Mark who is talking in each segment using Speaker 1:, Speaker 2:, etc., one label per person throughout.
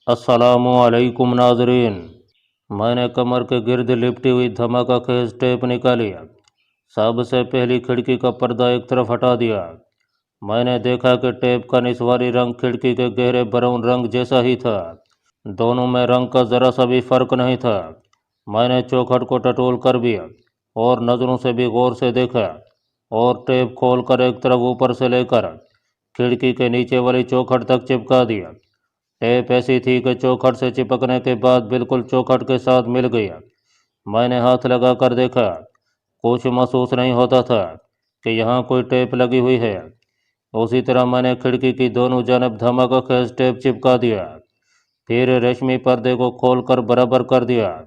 Speaker 1: अस्सलामुअलैकुम नाजरीन। मैंने कमर के गिर्द लिपटी हुई धमाका खेज टेप निकाली। सबसे पहली खिड़की का पर्दा एक तरफ हटा दिया। मैंने देखा कि टेप का निसवारी रंग खिड़की के गहरे ब्राउन रंग जैसा ही था। दोनों में रंग का ज़रा सा भी फर्क नहीं था। मैंने चौखट को टटोल कर भी और नज़रों से भी गौर से देखा और टेप खोलकर एक तरफ ऊपर से लेकर खिड़की के नीचे वाली चौखट तक चिपका दिया। टेप ऐसी थी कि चौखट से चिपकने के बाद बिल्कुल चौखट के साथ मिल गया। मैंने हाथ लगा कर देखा, कुछ महसूस नहीं होता था कि यहाँ कोई टेप लगी हुई है। उसी तरह मैंने खिड़की की दोनों जानब धमाका खेज टेप चिपका दिया। फिर रेशमी पर्दे को खोलकर बराबर कर दिया।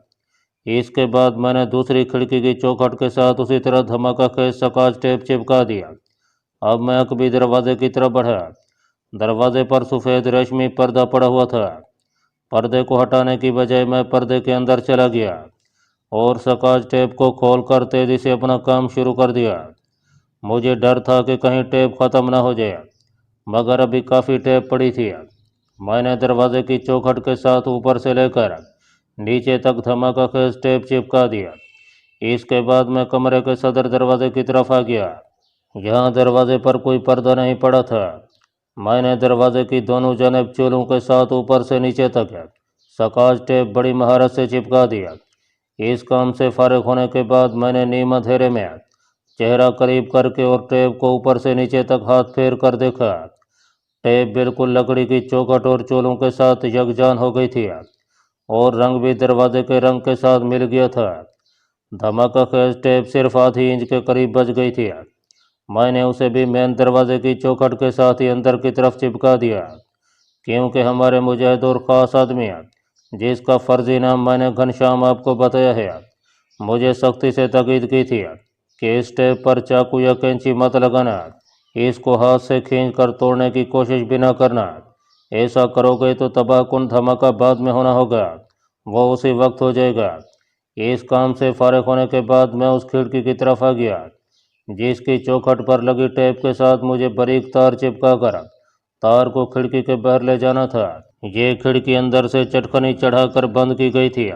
Speaker 1: इसके बाद मैंने दूसरी खिड़की की चौखट के साथ उसी तरह धमाका खेज सकाज टेप चिपका दिया। अब मैं अकबी दरवाजे की तरफ बढ़ा। दरवाजे पर सफ़ेद रेशमी पर्दा पड़ा हुआ था। पर्दे को हटाने की बजाय मैं पर्दे के अंदर चला गया और सकाज टेप को खोलकर तेज़ी से अपना काम शुरू कर दिया। मुझे डर था कि कहीं टेप ख़त्म ना हो जाए, मगर अभी काफ़ी टेप पड़ी थी। मैंने दरवाजे की चौखट के साथ ऊपर से लेकर नीचे तक धमाका खेज टेप चिपका दिया। इसके बाद मैं कमरे के सदर दरवाजे की तरफ आ गया। यहाँ दरवाजे पर कोई पर्दा नहीं पड़ा था। मैंने दरवाजे की दोनों जानब चूलों के साथ ऊपर से नीचे तक सकाज टेप बड़ी महारत से चिपका दिया। इस काम से फारिग होने के बाद मैंने नीम अंधेरे में चेहरा करीब करके और टेप को ऊपर से नीचे तक हाथ फेर कर देखा। टेप बिल्कुल लकड़ी की चौखट और चूलों के साथ यकजान हो गई थी और रंग भी दरवाजे के रंग के साथ मिल गया था। धमाका खेज टेप सिर्फ आधी इंच के करीब बच गई थी। मैंने उसे भी मेन दरवाजे की चौखट के साथ ही अंदर की तरफ चिपका दिया, क्योंकि हमारे मुजाहिद और ख़ास आदमी जिसका फ़र्ज़ी नाम मैंने घनश्याम आपको बताया है, मुझे सख्ती से ताकीद की थी कि इस टेप पर चाकू या कैंची मत लगाना, इसको हाथ से खींच कर तोड़ने की कोशिश भी न करना। ऐसा करोगे तो तबाहकुन धमाका बाद में होना होगा, वो उसी वक्त हो जाएगा। इस काम से फारिग होने के बाद मैं उस खिड़की की तरफ आ गया जिसकी चौखट पर लगी टेप के साथ मुझे बारीक तार चिपका कर तार को खिड़की के बाहर ले जाना था। ये खिड़की अंदर से चटकनी चढ़ाकर बंद की गई थी।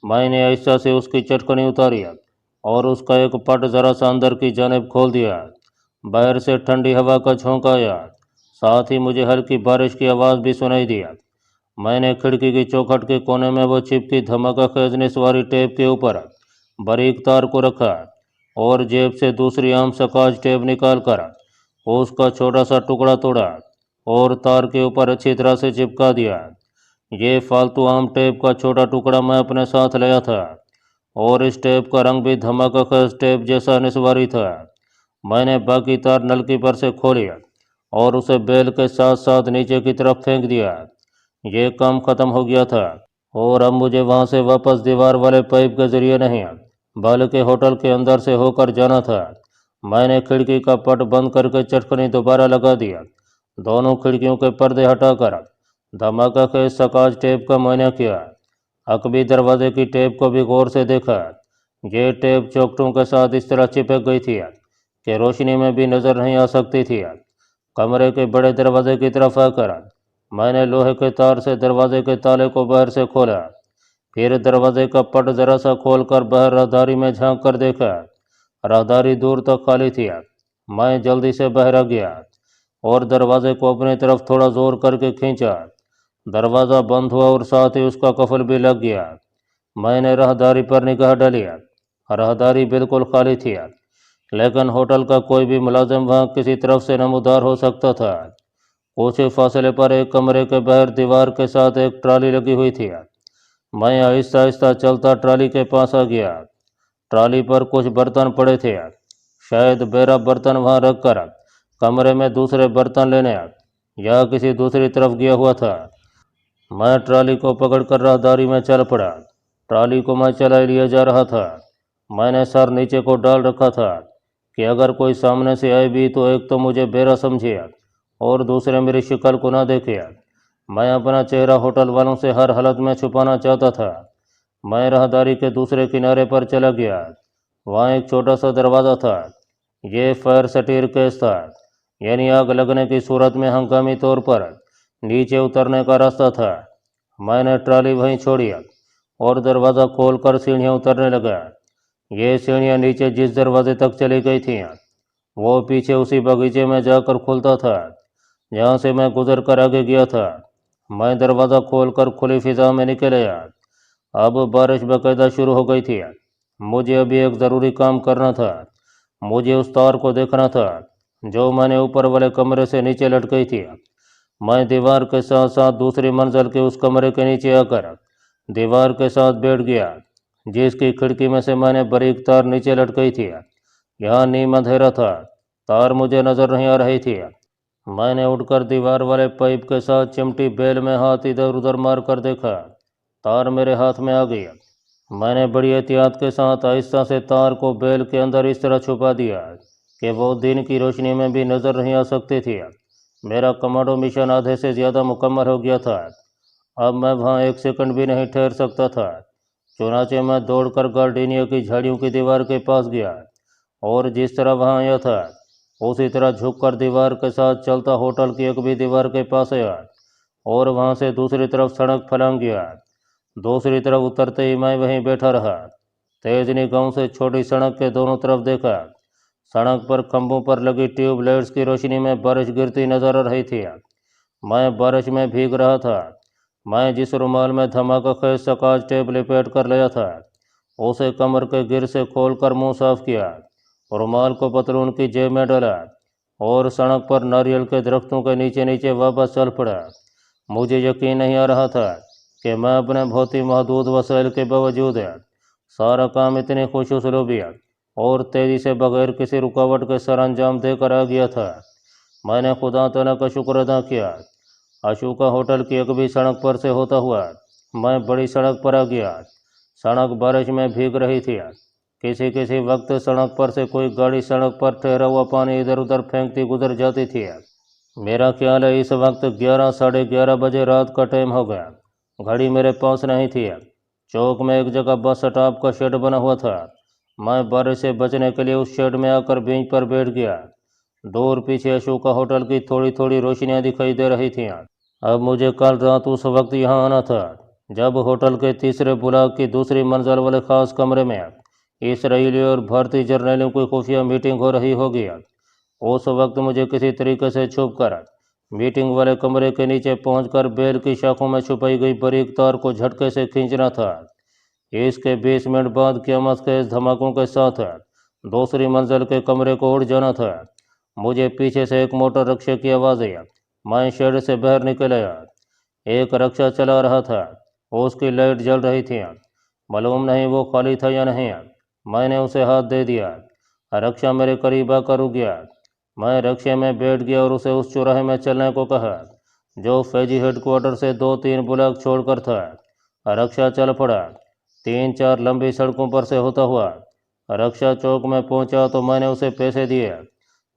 Speaker 1: मैंने आहिस्ता से उसकी चटकनी उतारी और उसका एक पट ज़रा सा अंदर की जानिब खोल दिया। बाहर से ठंडी हवा का झोंका आया, साथ ही मुझे हल्की बारिश की आवाज़ भी सुनाई दी। मैंने खिड़की की चौखट के कोने में वो चिपकी धमाका खेज निसवारी टेप के ऊपर बारीक तार को रखा और जेब से दूसरी आम सकाज टेप निकाल कर उसका छोटा सा टुकड़ा तोड़ा और तार के ऊपर अच्छी तरह से चिपका दिया। ये फालतू आम टेप का छोटा टुकड़ा मैं अपने साथ लाया था और इस टेप का रंग भी धमाका खेज टेप जैसा निसवारी था। मैंने बाकी तार नलकी पर से खोली और उसे बेल के साथ साथ नीचे की तरफ फेंक दिया। ये काम ख़त्म हो गया था और अब मुझे वहाँ से वापस दीवार वाले पाइप के ज़रिए नहीं बल्कि होटल के अंदर से होकर जाना था। मैंने खिड़की का पट बंद करके चटकनी दोबारा लगा दिया। दोनों खिड़कियों के पर्दे हटाकर धमाका के सकाज टेप का मुआयना किया। अकबी दरवाजे की टेप को भी गौर से देखा। ये टेप चौखटों के साथ इस तरह चिपक गई थी कि रोशनी में भी नज़र नहीं आ सकती थी। कमरे के बड़े दरवाजे की तरफ आकर मैंने लोहे के तार से दरवाजे के ताले को बाहर से खोला। फिर दरवाजे का पट ज़रा सा खोलकर बाहर राहदारी में झांक कर देखा। राहदारी दूर तक खाली थी। मैं जल्दी से बाहर आ गया और दरवाजे को अपनी तरफ थोड़ा जोर करके खींचा। दरवाज़ा बंद हुआ और साथ ही उसका कफल भी लग गया। मैंने राहदारी पर निगाह डाली। राहदारी बिल्कुल खाली थी, लेकिन होटल का कोई भी मुलाजिम वहाँ किसी तरफ से नमूदार हो सकता था। कुछ फासले पर एक कमरे के बाहर दीवार के साथ एक ट्राली लगी हुई थी। मैं आहिस्ता आहिस्ता चलता ट्राली के पास आ गया। ट्राली पर कुछ बर्तन पड़े थे। शायद मेरा बर्तन वहाँ रख कर कमरे में दूसरे बर्तन लेने या किसी दूसरी तरफ गया हुआ था। मैं ट्राली को पकड़कर राहदारी में चल पड़ा। ट्राली को मैं चला लिया जा रहा था। मैंने सर नीचे को डाल रखा था कि अगर कोई सामने से आए भी तो एक तो मुझे बेरा समझे और दूसरे मेरी शक्ल को ना देखे। मैं अपना चेहरा होटल वालों से हर हालत में छुपाना चाहता था। मैं राहदारी के दूसरे किनारे पर चला गया। वहाँ एक छोटा सा दरवाज़ा था। ये फायर स्टेयरकेस था, यानी आग लगने की सूरत में हंगामी तौर पर नीचे उतरने का रास्ता था। मैंने ट्रॉली वहीं छोड़ी और दरवाज़ा खोलकर सीढ़ियाँ उतरने लगा। ये सीढ़ियाँ नीचे जिस दरवाजे तक चली गई थीं वो पीछे उसी बगीचे में जाकर खुलता था जहाँ से मैं गुजर कर आगे गया था। मैं दरवाज़ा खोलकर खुली फिजा में निकल आया। अब बारिश बाकायदा शुरू हो गई थी। मुझे अभी एक ज़रूरी काम करना था। मुझे उस तार को देखना था जो मैंने ऊपर वाले कमरे से नीचे लटकाई थी। मैं दीवार के साथ साथ दूसरी मंजिल के उस कमरे के नीचे आकर दीवार के साथ बैठ गया जिसकी खिड़की में से मैंने बारीक तार नीचे लटकाई थी। यहाँ नीम अंधेरा था, तार मुझे नजर नहीं आ रही थी। मैंने उठकर दीवार वाले पाइप के साथ चिमटी बेल में हाथ इधर उधर मार कर देखा। तार मेरे हाथ में आ गई। मैंने बड़ी एहतियात के साथ आहिस्ता से तार को बेल के अंदर इस तरह छुपा दिया कि वो दिन की रोशनी में भी नजर नहीं आ सकती थी। मेरा कमांडो मिशन आधे से ज़्यादा मुकम्मल हो गया था। अब मैं वहाँ एक सेकंड भी नहीं ठहर सकता था। चुनाचे मैं दौड़कर गार्डिनिया की झाड़ियों की दीवार के पास गया और जिस तरह वहाँ आया था उसी तरह झुककर दीवार के साथ चलता होटल की एक भी दीवार के पास आया और वहाँ से दूसरी तरफ सड़क फलांग गया। दूसरी तरफ उतरते ही मैं वहीं बैठा रहा। तेजनी गांव से छोटी सड़क के दोनों तरफ देखा। सड़क पर खंभों पर लगी ट्यूब लाइट्स की रोशनी में बारिश गिरती नजर आ रही थी। मैं बारिश में भीग रहा था। मैं जिस रुमाल में धमाका खेज स्कॉच टेप लपेट कर लाया था उसे कमर के गिर से खोलकर मुंह साफ किया, रुमाल को पतलून की जेब में डाला और सड़क पर नारियल के दरख्तों के नीचे नीचे वापस चल पड़ा। मुझे यकीन नहीं आ रहा था कि मैं अपने बहुत ही महदूद वसाइल के बावजूद सारा काम इतनी खुश उसलूबियत और तेज़ी से बगैर किसी रुकावट के सर अंजाम देकर आ गया था। मैंने खुदा तआला का शुक्र अदा किया। अशोका होटल की एक भी सड़क पर से होता हुआ मैं बड़ी सड़क पर आ गया। सड़क बारिश में भीग रही थी। किसी किसी वक्त सड़क पर से कोई गाड़ी सड़क पर ठहरा हुआ पानी इधर उधर फेंकती गुजर जाती थी। मेरा ख्याल है इस वक्त 11 साढ़े 11 बजे रात का टाइम हो गया। घड़ी मेरे पास नहीं थी। चौक में एक जगह बस स्टॉप का शेड बना हुआ था। मैं बारिश से बचने के लिए उस शेड में आकर बेंच पर बैठ गया। दूर पीछे अशोका होटल की थोड़ी थोड़ी रोशनियां दिखाई दे रही थीं। अब मुझे कल रात उस वक्त यहाँ आना था जब होटल के तीसरे ब्लॉक की दूसरी मंजिल वाले खास कमरे में इसराइली और भारतीय जर्नैलों की खुफिया मीटिंग हो रही होगी। उस वक्त मुझे किसी तरीके से छुप कर मीटिंग वाले कमरे के नीचे पहुंचकर बेल की शाखों में छुपाई गई बारीक तार को झटके से खींचना था। इसके 20 मिनट बाद क़यामत के इस धमाकों के साथ दूसरी मंजिल के कमरे को उड़ जाना था। मुझे पीछे से एक मोटर रिक्शे की आवाज़ आई। मैं शेड से बाहर निकल आया। एक रिक्शा चला रहा था, उसकी लाइट जल रही थी। मालूम नहीं वो खाली था या नहीं। मैंने उसे हाथ दे दिया। रिक्शा मेरे करीब आकर रुक गया। मैं रिक्शे में बैठ गया और उसे उस चौराहे में चलने को कहा जो फौजी हेडक्वार्टर से 2-3 ब्लॉक छोड़कर था। रिक्शा चल पड़ा। 3-4 लंबी सड़कों पर से होता हुआ रिक्शा चौक में पहुंचा तो मैंने उसे पैसे दिए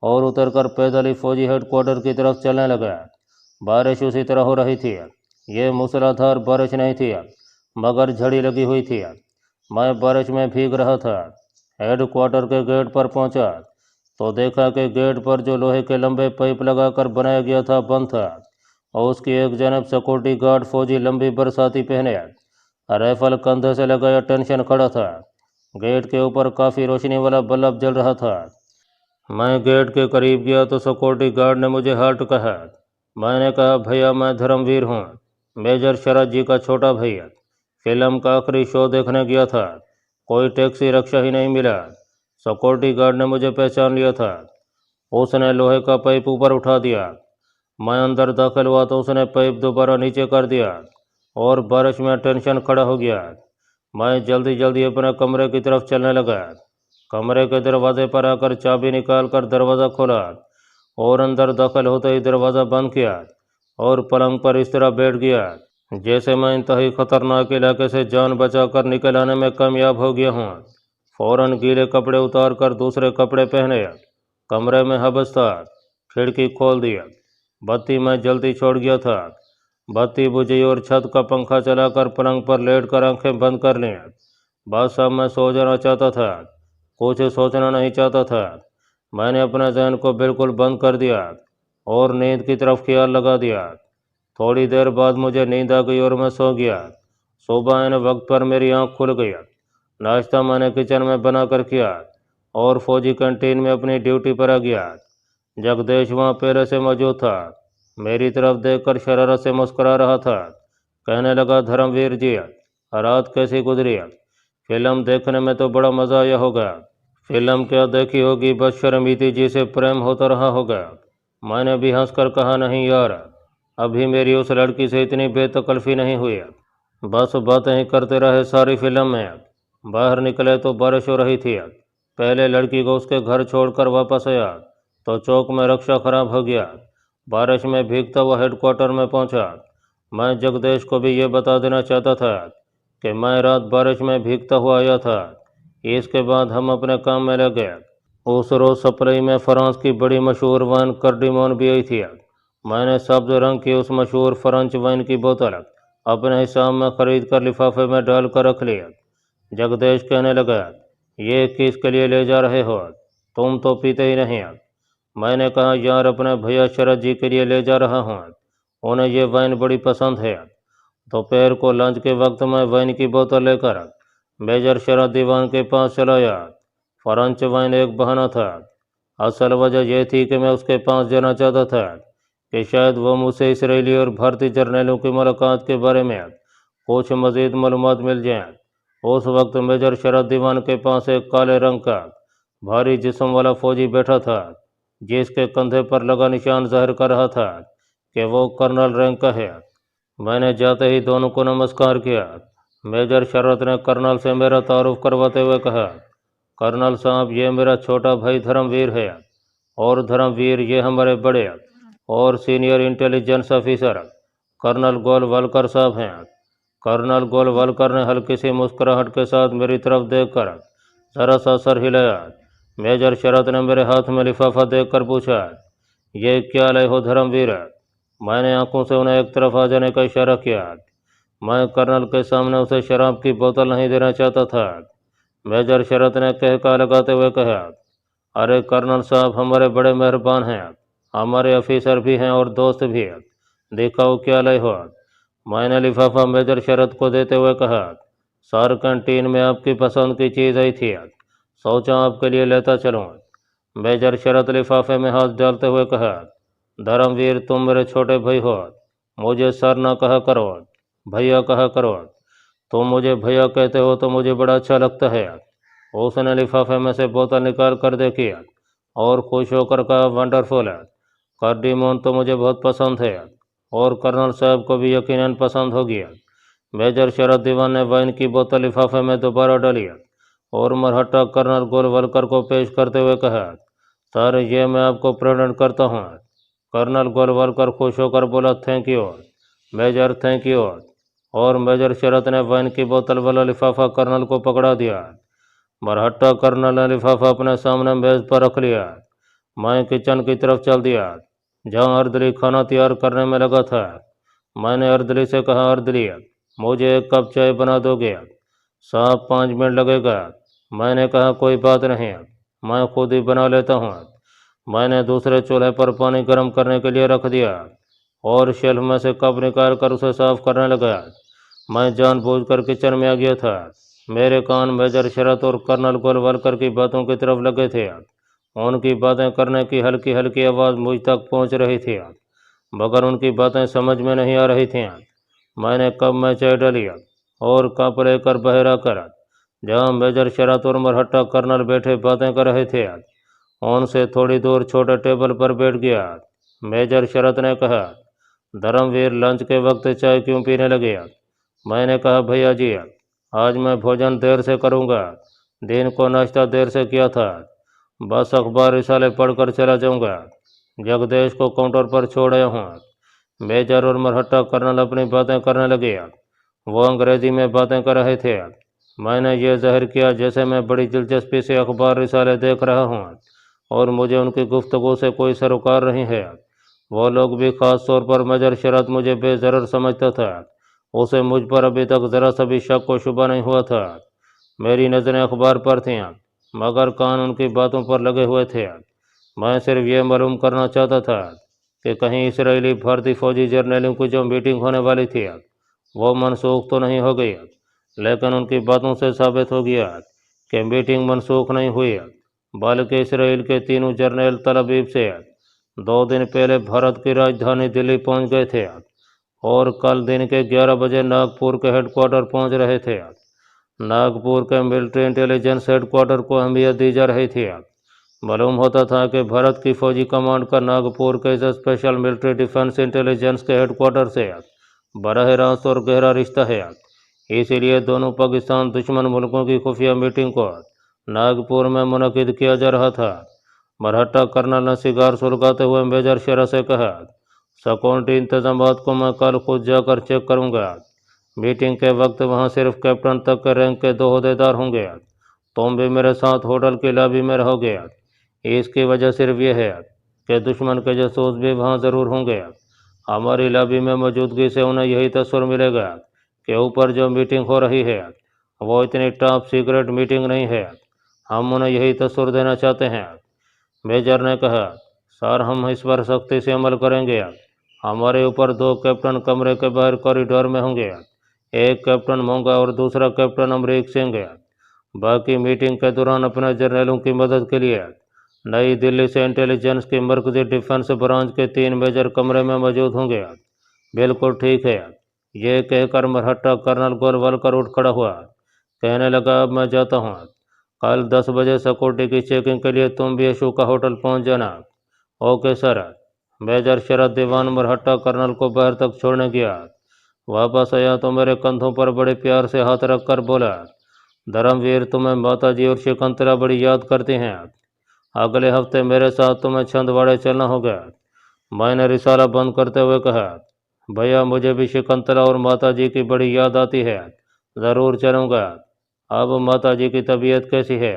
Speaker 1: और उतरकर पैदल ही फौजी हेडक्वार्टर की तरफ चलने लगा। बारिश उसी तरह हो रही थी। ये मूसलाधार बारिश नहीं थी मगर झड़ी लगी हुई थी। मैं बारिश में भीग रहा था। हेडक्वार्टर के गेट पर पहुंचा तो देखा कि गेट पर जो लोहे के लंबे पाइप लगाकर बनाया गया था बंद था और उसकी एक जानब सिक्योरिटी गार्ड फौजी लंबी बरसाती पहने राइफल कंधे से लगाया टेंशन खड़ा था। गेट के ऊपर काफ़ी रोशनी वाला बल्ब जल रहा था। मैं गेट के करीब गया तो सिक्योरिटी गार्ड ने मुझे हाल्ट कहा। मैंने कहा भैया मैं धर्मवीर हूँ, मेजर शरद जी का छोटा भैया। फिल्म का आखिरी शो देखने गया था, कोई टैक्सी रिक्शा ही नहीं मिला। सिक्योरिटी गार्ड ने मुझे पहचान लिया था। उसने लोहे का पाइप ऊपर उठा दिया। मैं अंदर दाखिल हुआ तो उसने पाइप दोबारा नीचे कर दिया और बारिश में टेंशन खड़ा हो गया। मैं जल्दी जल्दी अपने कमरे की तरफ चलने लगा। कमरे के दरवाजे पर आकर चाबी निकाल कर दरवाज़ा खोला और अंदर दाखिल होते ही दरवाज़ा बंद किया और पलंग पर इस तरह बैठ गया जैसे मैं इंतहाई ख़तरनाक इलाके से जान बचाकर निकल आने में कामयाब हो गया हूँ। फ़ौरन गीले कपड़े उतार कर दूसरे कपड़े पहने कमरे में हबस था। खिड़की खोल दिया। बत्ती मैं जल्दी छोड़ गया था। बत्ती बुझी और छत का पंखा चलाकर पलंग पर लेट कर आँखें बंद कर लीं। बस साहब मैं सो जाना चाहता था, कुछ सोचना नहीं चाहता था। मैंने अपने जहन को बिल्कुल बंद कर दिया और नींद की तरफ ख्याल लगा दिया। थोड़ी देर बाद मुझे नींद आ गई और मैं सो गया। सुबह इन वक्त पर मेरी आंख खुल गई। नाश्ता मैंने किचन में बना कर किया और फौजी कैंटीन में अपनी ड्यूटी पर आ गया। जगदीश वहाँ पहले से मौजूद था। मेरी तरफ देखकर शरारत से मुस्कुरा रहा था। कहने लगा, धर्मवीर जी, रात कैसी गुजरी? फिल्म देखने में तो बड़ा मज़ा आया होगा। फिल्म क्या देखी होगी, बस शर्मीती जी से प्रेम होता रहा होगा। मैंने भी हंसकर कहा, नहीं यार, अभी मेरी उस लड़की से इतनी बेतकल्फ़ी नहीं हुई। बस बातें ही करते रहे सारी फिल्म में। बाहर निकले तो बारिश हो रही थी। पहले लड़की को उसके घर छोड़कर वापस आया तो चौक में रक्षा खराब हो गया। बारिश में भीगता हुआ हेडक्वार्टर में पहुंचा। मैं जगदीश को भी ये बता देना चाहता था कि मैं रात बारिश में भीगता हुआ आया था। इसके बाद हम अपने काम में लग गए। उस रोज़ सप्लाई में फ्रांस की बड़ी मशहूर वाइन कर्डिमोन भी आई थी। मैंने सब्ज रंग की उस मशहूर फ्रेंच वाइन की बोतल अपने हिसाब में खरीद कर लिफाफे में डाल कर रख लिया। जगदीश कहने लगा, ये किसके लिए ले जा रहे हो? तुम तो पीते ही नहीं। मैंने कहा, यार, अपने भैया शरद जी के लिए ले जा रहा हूँ, उन्हें ये वाइन बड़ी पसंद है। दोपहर को लंच के वक्त मैं वाइन की बोतल लेकर मेजर शरद दीवान के पास चला आया। फ्रेंच वाइन एक बहाना था। असल वजह यह थी कि मैं उसके पास जाना चाहता था कि शायद वो मुझसे इसराइली और भारतीय जर्नलों की मुलाकात के बारे में कुछ मज़ीद मालूमात मिल जाएं। उस वक्त मेजर शरद दीवान के पास एक काले रंग का भारी जिस्म वाला फौजी बैठा था, जिसके कंधे पर लगा निशान जाहिर कर रहा था कि वो कर्नल रैंक का है। मैंने जाते ही दोनों को नमस्कार किया। मेजर शरद ने कर्नल से मेरा तारुफ करवाते हुए कहा, कर्नल साहब, ये मेरा छोटा भाई धर्मवीर है, और धर्मवीर ये हमारे बड़े और senior intelligence officer colonel Golwalkar साहब हैं। कर्नल गोलवलकर ने हल्की सी मुस्कुराहट के साथ मेरी तरफ देखकर जरा सा सर हिलाया। मेजर शरद ने मेरे हाथ में लिफाफा देखकर पूछा, ये क्या लाए हो धर्मवीर? मैंने आंखों से उन्हें एक तरफ आ जाने का इशारा किया। मैं कर्नल के सामने उसे शराब की बोतल नहीं देना चाहता था। मेजर शरद ने कहका लगाते हुए कहा, अरे कर्नल साहब, हमारे बड़े मेहरबान हैं, हमारे ऑफिसर भी हैं और दोस्त भी हैं, दिखाओ क्या लाए हो। मैंने लिफाफा मेजर शरद को देते हुए कहा, सर, कैंटीन में आपकी पसंद की चीज़ आई थी, सोचा आपके लिए लेता चलूं। मेजर शरद लिफाफे में हाथ डालते हुए कहा, धर्मवीर, तुम मेरे छोटे भाई हो, मुझे सर ना कहा करो, भैया कहा करो। तुम मुझे भैया कहते हो तो मुझे बड़ा अच्छा लगता है। उसने लिफाफे में से बोतल निकाल कर देखी और खुश होकर कहा, वंडरफुल है, कार्डिमोन तो मुझे बहुत पसंद है और कर्नल साहब को भी यकीनन पसंद होगी। मेजर शरद दीवान ने वाइन की बोतल लिफाफे में दोबारा डाली और मरहट्टा कर्नल गोलवलकर को पेश करते हुए कहा, सर, ये मैं आपको प्रेजेंट करता हूँ। कर्नल गोलवलकर खुश होकर बोला, thank you major, thank you. और मेजर शरद ने वाइन की बोतल वाला लिफाफा कर्नल को पकड़ा दिया। मरहट्टा कर्नल ने लिफाफा अपने सामने मेज पर रख लिया। मैं किचन की तरफ चल दिया, जहाँ अर्दली खाना तैयार करने में लगा था। मैंने अर्दली से कहा, अर्दली, मुझे एक कप चाय बना दोगे? साहब, 5 मिनट लगेगा। मैंने कहा, कोई बात नहीं, मैं खुद ही बना लेता हूँ। मैंने दूसरे चूल्हे पर पानी गर्म करने के लिए रख दिया और शेल्फ में से कप निकाल कर उसे साफ करने लगा। मैं जानबूझकर किचन में आ गया था। मेरे कान मेजर शरद और कर्नल गोलवलकर की बातों की तरफ लगे थे। उनकी बातें करने की हल्की हल्की आवाज़ मुझ तक पहुंच रही थी, मगर उनकी बातें समझ में नहीं आ रही थीं। मैंने कप में चाय डाली और कप लेकर बाहर आकर जहाँ मेजर शरद और मरहट्टा कर्नल बैठे बातें कर रहे थे, उनसे थोड़ी दूर छोटे टेबल पर बैठ गया। मेजर शरद ने कहा, धर्मवीर, लंच के वक्त चाय क्यों पीने लगे? मैंने कहा, भैया जी, आज मैं भोजन देर से करूँगा, दिन को नाश्ता देर से किया था, बस अखबार रिसाले पढ़कर चला जाऊँगा। जगदीश को काउंटर पर छोड़ आया हूँ। मेजर और मरहट्टा कर्नल अपनी बातें करने लगे। वो अंग्रेजी में बातें कर रहे थे। मैंने ये जाहिर किया जैसे मैं बड़ी दिलचस्पी से अखबार रिसाले देख रहा हूँ और मुझे उनकी गुफ्तगू से कोई सरोकार नहीं है। वो लोग भी, ख़ास तौर पर मेजर शरद, मुझे बेज़रर समझता था। उसे मुझ पर अभी तक ज़रा सा भी शक व शुबा नहीं हुआ था। मेरी नज़रें अखबार पर थीं, मगर कान उनकी बातों पर लगे हुए थे। मैं सिर्फ ये मालूम करना चाहता था कि कहीं इसराइली भारतीय फौजी जर्नलों की जो मीटिंग होने वाली थी वो मनसूख तो नहीं हो गई, लेकिन उनकी बातों से साबित हो गया कि मीटिंग मनसूख नहीं हुई, बल्कि इसराइल के तीनों जर्नल तल अवीव से 2 दिन पहले भारत की राजधानी दिल्ली पहुंच गए थे और कल दिन के 11 बजे नागपुर के हेडक्वार्टर पहुंच रहे थे। नागपुर के मिलिट्री इंटेलिजेंस हेडक्वार्टर को अहमियत दी जा रही थी। मालूम होता था कि भारत की फौजी कमांड का नागपुर के स्पेशल मिलिट्री डिफेंस इंटेलिजेंस के हेडक्वार्टर से बराह रास्त और गहरा रिश्ता है। इसीलिए दोनों पाकिस्तान दुश्मन मुल्कों की खुफिया मीटिंग को नागपुर में मुनक़िद किया जा रहा था। मरहट्टा कर्नल ने सिगार सुलगाते हुए मेजर शेरा से कहा, सिक्योरिटी इंतजाम को मैं कल खुद जाकर चेक करूंगा। मीटिंग के वक्त वहां सिर्फ कैप्टन तक के रैंक के 2 ओहदेदार होंगे। तुम भी मेरे साथ होटल की लॉबी में रहोगे। इसकी वजह सिर्फ यह है कि दुश्मन के जासूस भी वहां ज़रूर होंगे। हमारी लॉबी में मौजूदगी से उन्हें यही तस्वीर मिलेगा कि ऊपर जो मीटिंग हो रही है वो इतनी टॉप सीक्रेट मीटिंग नहीं है। हम उन्हें यही तस्वीर देना चाहते हैं। मेजर ने कहा, सर हम इस पर सख्ती से अमल करेंगे। हमारे ऊपर 2 कैप्टन कमरे के बाहर कॉरिडोर में होंगे, एक कैप्टन मोंगा और दूसरा कैप्टन अमरीक सिंह। बाकी मीटिंग के दौरान अपने जर्नलों की मदद के लिए नई दिल्ली से इंटेलिजेंस की मरकजी डिफेंस ब्रांच के 3 मेजर कमरे में मौजूद होंगे। बिल्कुल ठीक है। ये कहकर मरहट्टा कर्नल गोलवालकर उठ खड़ा हुआ, कहने लगा, अब मैं जाता हूँ। कल 10 बजे सिक्योरिटी की चेकिंग के लिए तुम भी अशोका होटल पहुँच जाना। Okay sir. मेजर शरद दीवान मरहट्टा कर्नल को बाहर तक छोड़ने गया। वापस आया तो मेरे कंधों पर बड़े प्यार से हाथ रखकर बोला, धर्मवीर तुम्हें माता जी और शकुंतला बड़ी याद करती हैं। अगले हफ्ते मेरे साथ तुम्हें छिंदवाड़े चलना होगा। मैंने रिसाला बंद करते हुए कहा, भैया मुझे भी शकुंतला और माता जी की बड़ी याद आती है, ज़रूर चलूँगा। अब माता जी की तबीयत कैसी है?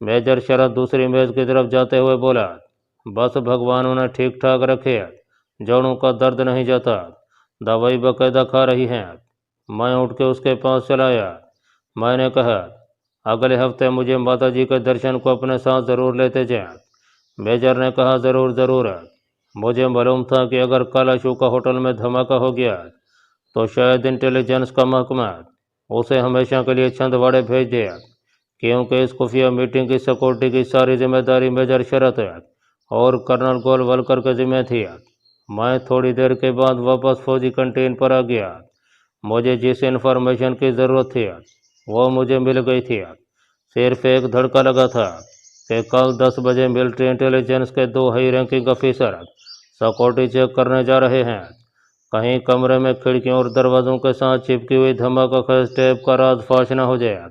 Speaker 1: मेजर शरद दूसरी मेज़ की तरफ जाते हुए बोला, बस भगवान उन्हें ठीक ठाक रखे, जोड़ों का दर्द नहीं जाता, दवाई बाकायदा खा रही हैं। मैं उठ के उसके पास चला आया। मैंने कहा, अगले हफ्ते मुझे माता जी के दर्शन को अपने साथ ज़रूर लेते जाएं। मेजर ने कहा, ज़रूर ज़रूर। मुझे मालूम था कि अगर कल अशोका होटल में धमाका हो गया तो शायद इंटेलिजेंस का महकमा उसे हमेशा के लिए छिंदवाड़े भेज दिया, क्योंकि इस खुफिया मीटिंग की सिक्योरिटी की सारी जिम्मेदारी मेजर शरद और कर्नल गोलवालकर के जिम्मे थी। मैं थोड़ी देर के बाद वापस फौजी कंटीन पर आ गया। मुझे जिस इन्फॉर्मेशन की ज़रूरत थी वो मुझे मिल गई थी। सिर्फ एक धड़का लगा था कि कल 10 बजे मिलिट्री इंटेलिजेंस के 2 high ranking officer security check करने जा रहे हैं। कहीं कमरे में खिड़कियों और दरवाज़ों के साथ चिपकी हुई धमाका खेज टेप का राज फाश न हो जाए।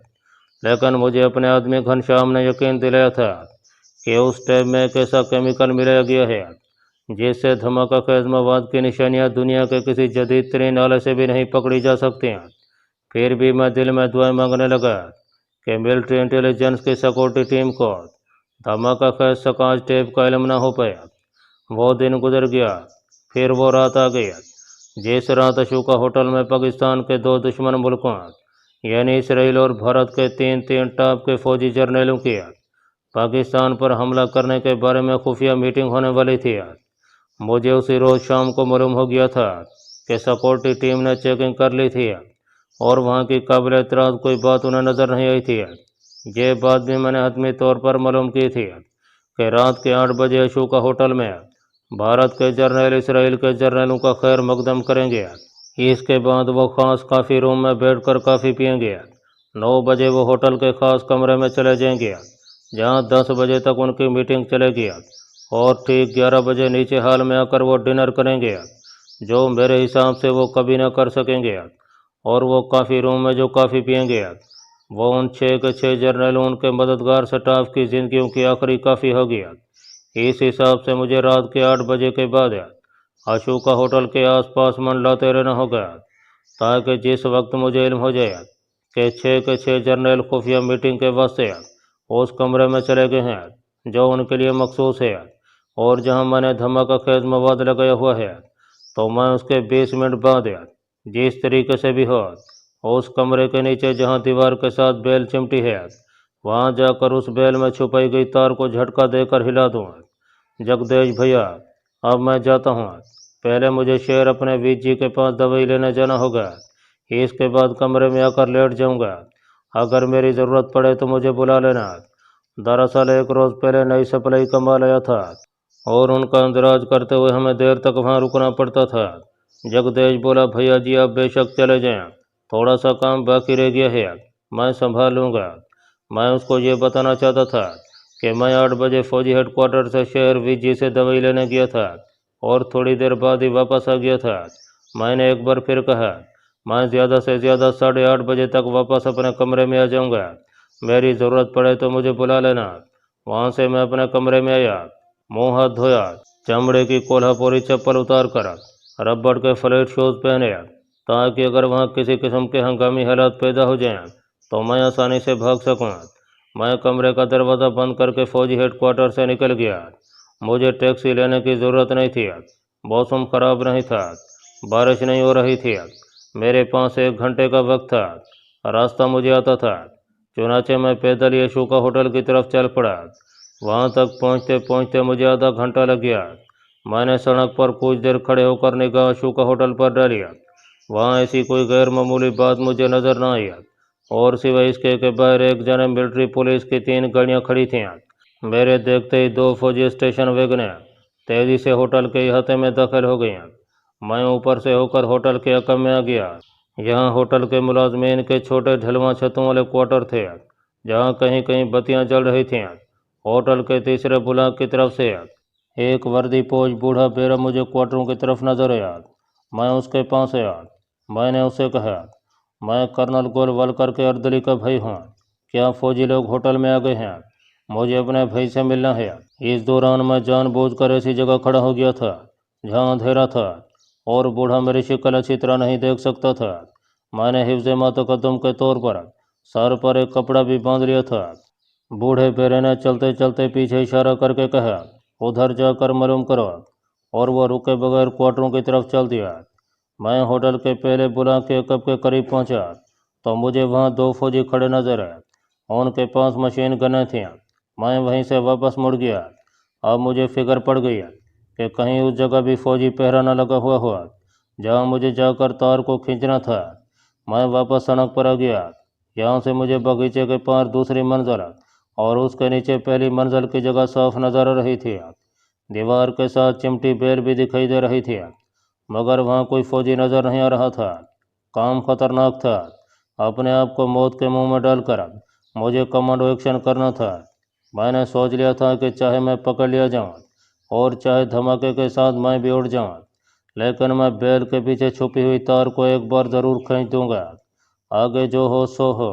Speaker 1: लेकिन मुझे अपने आदमी घनश्याम ने यकीन दिलाया था कि उस टेप में एक ऐसा केमिकल मिलाया गया है जिससे धमाका खेज मवाद की निशानियां दुनिया के किसी जदीद तरीन आले से भी नहीं पकड़ी जा सकती हैं। फिर भी मैं दिल में दुआएं मांगने लगा कि मिलिट्री इंटेलिजेंस की सिक्योरिटी टीम को धमाका खेज सकाज टेप का इल्म न हो पाया। वो दिन गुजर गया, फिर वो रात आ गई जिस रात अशोका होटल में पाकिस्तान के 2 दुश्मन मुल्कों यानी इसराइल और भारत के 3 टॉप के फौजी जर्नलों की पाकिस्तान पर हमला करने के बारे में खुफिया मीटिंग होने वाली थी। मुझे उसी रोज़ शाम को मालूम हो गया था कि सिक्योरिटी टीम ने चेकिंग कर ली थी और वहाँ की काबिल एतराज़ कोई बात उन्हें नज़र नहीं आई थी। ये बात भी मैंने हतमी तौर पर मालूम की थी कि रात के 8 बजे अशोका होटल में भारत के जर्नल इसराइल के जर्नलों का खैर मकदम करेंगे। इसके बाद वो ख़ास काफ़ी रूम में बैठकर काफ़ी पिएंगे। 9 बजे वो होटल के ख़ास कमरे में चले जाएंगे जहाँ 10 बजे तक उनकी मीटिंग चलेगी और ठीक 11 बजे नीचे हॉल में आकर वो डिनर करेंगे, जो मेरे हिसाब से वो कभी ना कर सकेंगे। और वो काफ़ी रूम में जो काफ़ी पिएंगे वो उन 6 के 6 जर्नलों उनके मददगार स्टाफ की ज़िंदगियों की आखिरी काफ़ी होगी। इस हिसाब से मुझे रात के 8 बजे के बाद अशोका होटल के आसपास मंडलाते रहना होगा, ताकि जिस वक्त मुझे इल्म हो जाए कि 6 के 6 जर्नल खुफिया मीटिंग के वास्ते उस कमरे में चले गए हैं जो उनके लिए मखसूस है और जहां मैंने धमाका खेज मवाद लगाया हुआ है, तो मैं उसके 20 मिनट बाद जिस तरीके से भी हो उस कमरे के नीचे जहां दीवार के साथ बेल चिमटी है वहां जाकर उस बेल में छुपाई गई तार को झटका देकर हिला दूँ। जगदेश भैया, अब मैं जाता हूँ। पहले मुझे शहर अपने वीर जी के पास दवाई लेने जाना होगा। इसके बाद कमरे में आकर लेट जाऊंगा। अगर मेरी ज़रूरत पड़े तो मुझे बुला लेना। दरअसल एक रोज़ पहले नई सप्लाई का माल आया था और उनका इंतजार करते हुए हमें देर तक वहाँ रुकना पड़ता था। जगदीश बोला, भैया जी आप बेशक चले जाएं, थोड़ा सा काम बाकी रह गया है, मैं संभाल लूँगा। मैं उसको ये बताना चाहता था कि मैं 8 बजे फौजी हेडक्वार्टर से शहर वीजी से दवाई लेने गया था और थोड़ी देर बाद ही वापस आ गया था। मैंने एक बार फिर कहा, मैं ज़्यादा से ज़्यादा 8:30 बजे तक वापस अपने कमरे में आ जाऊँगा। मेरी ज़रूरत पड़े तो मुझे बुला लेना। वहाँ से मैं अपने कमरे में आया, मुंह हाथ धोया, चमड़े की कोल्हापुरी चप्पल उतार कर रबड़ के फ्लैट शूज़ पहने, ताकि अगर वहाँ किसी किस्म के हंगामी हालात पैदा हो जाएं तो मैं आसानी से भाग सकूं। मैं कमरे का दरवाज़ा बंद करके फौजी हेडक्वार्टर से निकल गया। मुझे टैक्सी लेने की ज़रूरत नहीं थी। मौसम ख़राब नहीं था, बारिश नहीं हो रही थी, मेरे पास 1 घंटे का वक्त था, रास्ता मुझे आता था। चुनाचे मैं पैदल यशोका होटल की तरफ चल पड़ा। वहाँ तक पहुँचते पहुँचते मुझे आधा घंटा लग गया। मैंने सड़क पर कुछ देर खड़े होकर निगाह अशोका होटल पर डाली। वहाँ ऐसी कोई गैर मामूली बात मुझे नज़र न आई और सिवाय इसके कि बाहर एक जने मिलिट्री पुलिस की 3 गाड़ियाँ खड़ी थीं। मेरे देखते ही 2 फौजी स्टेशन वैगनें तेज़ी से होटल के अहाते में दाखिल हो गई। मैं ऊपर से होकर होटल के हकम में आ गया। यहाँ होटल के मुलाजमीन के छोटे ढलवां छतों वाले क्वार्टर थे, जहाँ कहीं कहीं बत्तियाँ जल रही थीं। होटल के तीसरे बुलाक की तरफ से एक वर्दीपोश बूढ़ा बेरा मुझे क्वार्टरों की तरफ नजर आया। मैं उसके पास आया। मैंने उससे कहा, मैं कर्नल गोलवालकर के अर्दली का भाई हूँ। क्या फौजी लोग होटल में आ गए हैं? मुझे अपने भाई से मिलना है। इस दौरान मैं जानबूझकर ऐसी जगह खड़ा हो गया था जहाँ अंधेरा था और बूढ़ा मेरी शक्ल अच्छी तरह नहीं देख सकता था। मैंने हिफ्ज़ मातकद्दुम के तौर पर सर पर एक कपड़ा भी बांध लिया था। बूढ़े बेरे ने चलते चलते पीछे इशारा करके कहा, उधर जाकर मालूम करो, और वह रुके बगैर क्वार्टरों की तरफ चल दिया। मैं होटल के पहले बुला के कप के करीब पहुंचा तो मुझे वहां 2 फौजी खड़े नजर आए। उनके पास मशीन गनें थीं। मैं वहीं से वापस मुड़ गया। अब मुझे फिक्र पड़ गई कि कहीं उस जगह भी फौजी पहरा न लगा हुआ जहां मुझे जाकर तार को खींचना था। मैं वापस सड़क पर आ गया। यहाँ से मुझे बगीचे के पार दूसरी मंजिल और उसके नीचे पहली मंजिल की जगह साफ नजर आ रही थी। दीवार के साथ चिमटी बेल भी दिखाई दे रही थी, मगर वहाँ कोई फौजी नजर नहीं आ रहा था। काम खतरनाक था। अपने आप को मौत के मुंह में डालकर मुझे कमांडो एक्शन करना था। मैंने सोच लिया था कि चाहे मैं पकड़ लिया जाऊं और चाहे धमाके के साथ मैं भी उड़ जाऊं, लेकिन मैं बेल के पीछे छुपी हुई तार को एक बार ज़रूर खींच दूंगा। आगे जो हो सो हो।